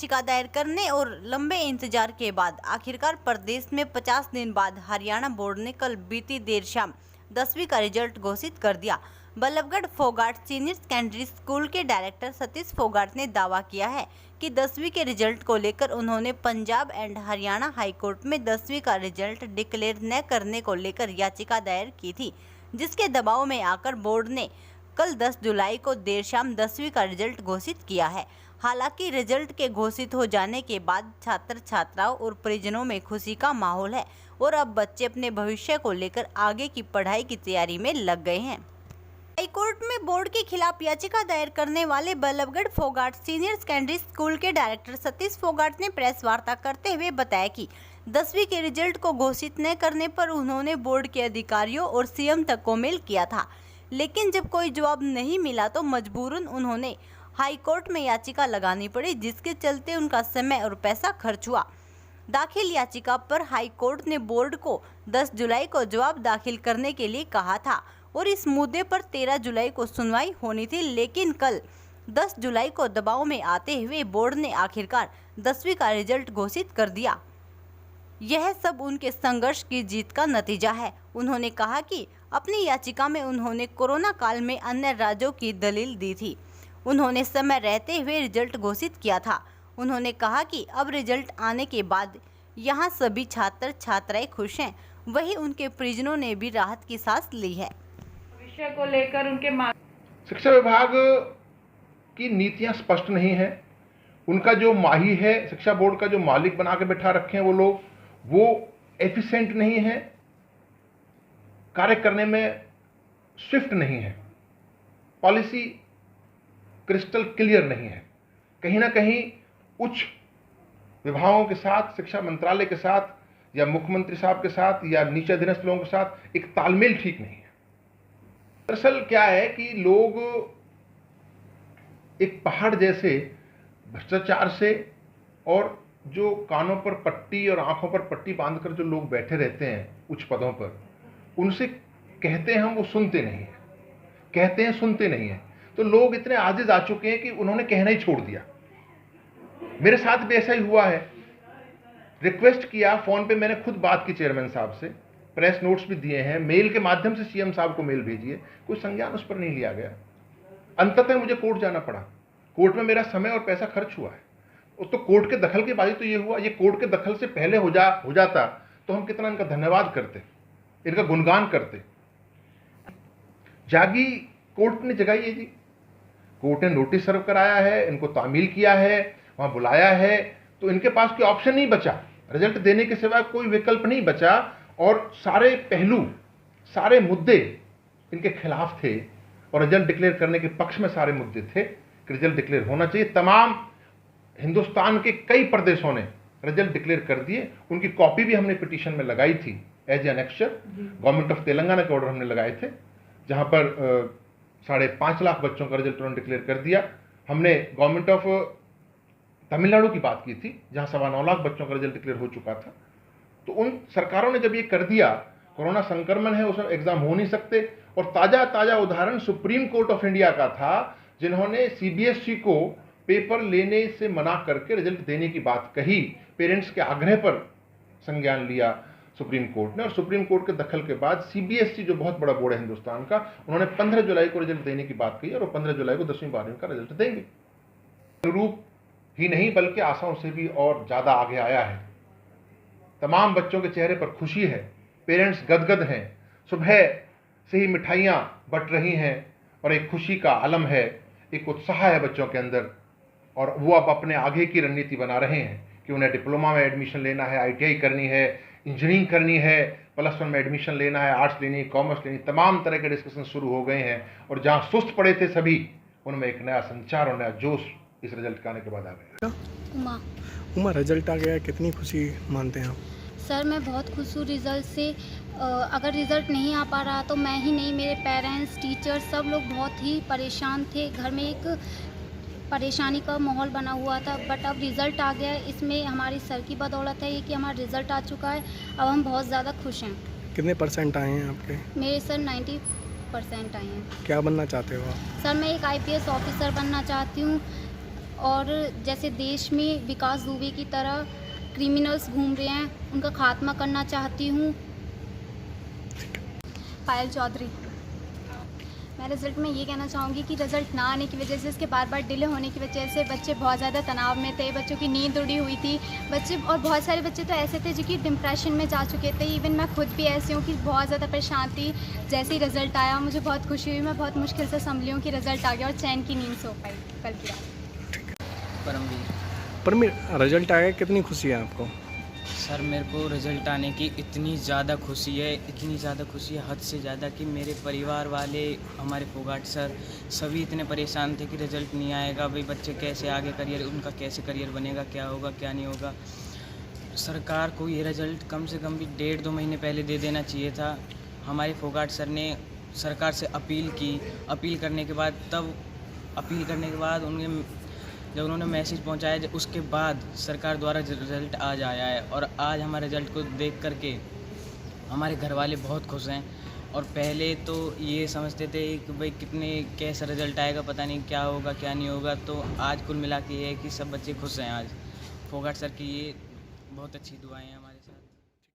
याचिका दायर करने और लंबे इंतजार के बाद आखिरकार प्रदेश में 50 दिन बाद हरियाणा बोर्ड ने कल बीती देर शाम 10वीं का रिजल्ट घोषित कर दिया। Ballabhgarh Phogat senior secondary school के डायरेक्टर सतीश फोगाट ने दावा किया है कि 10वीं के रिजल्ट को लेकर उन्होंने पंजाब एंड हरियाणा हाईकोर्ट में 10वीं का रिजल्ट डिक्लेयर न करने को लेकर याचिका दायर की थी, जिसके दबाव में आकर बोर्ड ने कल 10 जुलाई को देर शाम 10वीं का रिजल्ट घोषित किया है। हालांकि रिजल्ट के घोषित हो जाने के बाद छात्र छात्राओं और परिजनों में खुशी का माहौल है और अब बच्चे अपने भविष्य को लेकर आगे की पढ़ाई की तैयारी में लग गए हैं। हाईकोर्ट में बोर्ड के खिलाफ याचिका दायर करने वाले Ballabhgarh Phogat senior secondary school के डायरेक्टर सतीश फोगाट ने प्रेस वार्ता करते हुए बताया कि 10वीं के रिजल्ट को घोषित न करने पर उन्होंने बोर्ड के अधिकारियों और सीएम तक को मेल किया था, लेकिन जब कोई जवाब नहीं मिला तो मजबूरन उन्होंने हाईकोर्ट में याचिका लगानी पड़ी, जिसके चलते उनका समय और पैसा खर्च हुआ। दाखिल याचिका पर हाईकोर्ट ने बोर्ड को 10 जुलाई को जवाब दाखिल करने के लिए कहा था और इस मुद्दे पर 13 जुलाई को सुनवाई होनी थी, लेकिन कल 10 जुलाई को दबाव में आते हुए बोर्ड ने आखिरकार 10वीं का रिजल्ट घोषित कर दिया। यह सब उनके संघर्ष की जीत का नतीजा है। उन्होंने कहा कि अपनी याचिका में उन्होंने कोरोना काल में अन्य राज्यों की दलील दी थी। उन्होंने समय रहते हुए रिजल्ट घोषित किया था। उन्होंने कहा कि अब रिजल्ट आने के बाद यहाँ सभी छात्र छात्राएं खुश हैं, वहीं उनके परिजनों ने भी राहत की सांस ली है। विषय को लेकर उनके शिक्षा विभाग की नीतियां स्पष्ट नहीं है। उनका जो माही है, शिक्षा बोर्ड का जो मालिक बना के बैठा रखे हैं वो लोग, वो एफिशिएंट नहीं है, कार्य करने में स्विफ्ट नहीं है, पॉलिसी क्रिस्टल क्लियर नहीं है। कहीं ना कहीं उच्च विभागों के साथ, शिक्षा मंत्रालय के साथ या मुख्यमंत्री साहब के साथ या नीचे अधीनस्थ लोगों के साथ एक तालमेल ठीक नहीं है। दरअसल क्या है कि लोग एक पहाड़ जैसे भ्रष्टाचार से और जो कानों पर पट्टी और आंखों पर पट्टी बांधकर जो लोग बैठे रहते हैं उच्च पदों पर, उनसे कहते हैं हम, वो सुनते नहीं है, कहते हैं सुनते नहीं है। तो लोग इतने आजिज आ चुके हैं कि उन्होंने कहना ही छोड़ दिया। मेरे साथ भी ऐसा ही हुआ है। रिक्वेस्ट किया, फोन पे मैंने खुद बात की चेयरमैन साहब से, प्रेस नोट्स भी दिए हैं, मेल के माध्यम से सीएम साहब को मेल भेजी है, कोई संज्ञान उस पर नहीं लिया गया। अंततः मुझे कोर्ट जाना पड़ा। कोर्ट में मेरा समय और पैसा खर्च हुआ है। तो कोर्ट के दखल की बात तो ये हुआ, ये कोर्ट के दखल से पहले हो जाता तो हम कितना इनका धन्यवाद करते, इनका गुणगान करते। जागी कोर्ट ने जगाई है जी। कोर्ट ने नोटिस सर्व कराया है, इनको तामील किया है, वहां बुलाया है, तो इनके पास कोई ऑप्शन नहीं बचा, रिजल्ट देने के सिवा कोई विकल्प नहीं बचा। और सारे पहलू, सारे मुद्दे इनके खिलाफ थे और रिजल्ट डिक्लेयर करने के पक्ष में सारे मुद्दे थे कि रिजल्ट डिक्लेयर होना चाहिए। तमाम हिंदुस्तान के कई प्रदेशों ने रिजल्ट डिक्लेयर कर दिए। उनकी कॉपी भी हमने पिटीशन में लगाई थी as annexure. Government of Telangana के ऑर्डर हमने लगाए थे, जहां पर 5.5 लाख बच्चों का रिजल्ट उन्होंने डिक्लेयर कर दिया। हमने गवर्नमेंट ऑफ तमिलनाडु की बात की थी, जहां 9.25 लाख बच्चों का रिजल्ट डिक्लेयर हो चुका था। तो उन सरकारों ने जब ये कर दिया, कोरोना संक्रमण है, उसमें एग्जाम हो नहीं सकते। और ताजा उदाहरण सुप्रीम कोर्ट ऑफ इंडिया का था, जिन्होंने सीबीएसई को पेपर लेने से मना करके रिजल्ट देने की बात कही। पेरेंट्स के आग्रह पर संज्ञान लिया सुप्रीम कोर्ट ने, और सुप्रीम कोर्ट के दखल के बाद सीबीएसई जो बहुत बड़ा बोर्ड है हिंदुस्तान का, उन्होंने 15 जुलाई को रिजल्ट देने की बात कही और वो 15 जुलाई को 10वीं 12वीं का रिजल्ट देंगे। अनुरूप ही नहीं बल्कि आशाओं से भी और ज्यादा आगे आया है। तमाम बच्चों के चेहरे पर खुशी है, पेरेंट्स गदगद हैं, सुबह से ही मिठाइयाँ बट रही हैं और एक खुशी का आलम है, एक उत्साह है बच्चों के अंदर। और वो अब अपने आगे की रणनीति बना रहे हैं कि उन्हें डिप्लोमा में एडमिशन लेना है, आईटीआई करनी है, इंजीनियरिंग करनी है, +1 में एडमिशन लेना है, आर्ट्स लेनी है, कॉमर्स लेनी, तमाम तरह के डिस्कशन शुरू हो गए हैं। और जहाँ सुस्त पड़े थे सभी, उनमें एक नया संचार और नया जोश इस रिजल्ट के आने के बाद आ गया। उमा रिजल्ट आ गया, कितनी खुशी मानते हैं आप? सर मैं बहुत खुश हूँ रिज़ल्ट से। अगर रिज़ल्ट नहीं आ पा रहा तो मैं ही नहीं, मेरे पेरेंट्स, टीचर्स सब लोग बहुत ही परेशान थे। घर में एक परेशानी का माहौल बना हुआ था, बट अब रिज़ल्ट आ गया। इसमें हमारी सर की बदौलत है ये कि हमारा रिज़ल्ट आ चुका है। अब हम बहुत ज़्यादा खुश हैं। कितने % आए हैं आपके? मेरे सर 90% आए हैं। क्या बनना चाहते हो आप? सर मैं एक IPS ऑफिसर बनना चाहती हूँ और जैसे देश में विकास दुबे की तरह क्रिमिनल्स घूम रहे हैं, उनका खात्मा करना चाहती हूँ। पायल चौधरी। मैं रिज़ल्ट में ये कहना चाहूँगी कि रिज़ल्ट ना आने की वजह से, इसके बार बार डिले होने की वजह से बच्चे बहुत ज़्यादा तनाव में थे, बच्चों की नींद उड़ी हुई थी बच्चे, और बहुत सारे बच्चे तो ऐसे थे जो कि डिप्रेशन में जा चुके थे। इवन मैं खुद भी ऐसी हूँ कि बहुत ज़्यादा परेशान थी। जैसे ही रिज़ल्ट आया मुझे बहुत खुशी हुई, मैं बहुत मुश्किल से संभली हूँ कि रिज़ल्ट आ गया और चैन की नींद सो पाई कल की रात। परमवीर। परमवीर, रिजल्ट आया, कितनी खुशी है आपको? सर मेरे को रिज़ल्ट आने की इतनी ज़्यादा खुशी है, इतनी ज़्यादा खुशी है, हद से ज़्यादा कि मेरे परिवार वाले, हमारे फोगाट सर सभी इतने परेशान थे कि रिज़ल्ट नहीं आएगा, भाई बच्चे कैसे आगे करियर, उनका कैसे करियर बनेगा, क्या होगा क्या नहीं होगा। सरकार को ये रिज़ल्ट कम से कम भी 1.5-2 महीने पहले दे देना चाहिए था। हमारे फोगाट सर ने सरकार से अपील की, अपील करने के बाद जब उन्होंने मैसेज पहुंचाया, उसके बाद सरकार द्वारा रिज़ल्ट आज आया है और आज हमारे रिज़ल्ट को देख करके हमारे घर वाले बहुत खुश हैं। और पहले तो ये समझते थे कि भाई कैसा रिज़ल्ट आएगा, पता नहीं क्या होगा क्या नहीं होगा। तो आज कुल मिला के ये है कि सब बच्चे खुश हैं। आज फोगाट सर की ये बहुत अच्छी दुआएं हैं हमारे साथ।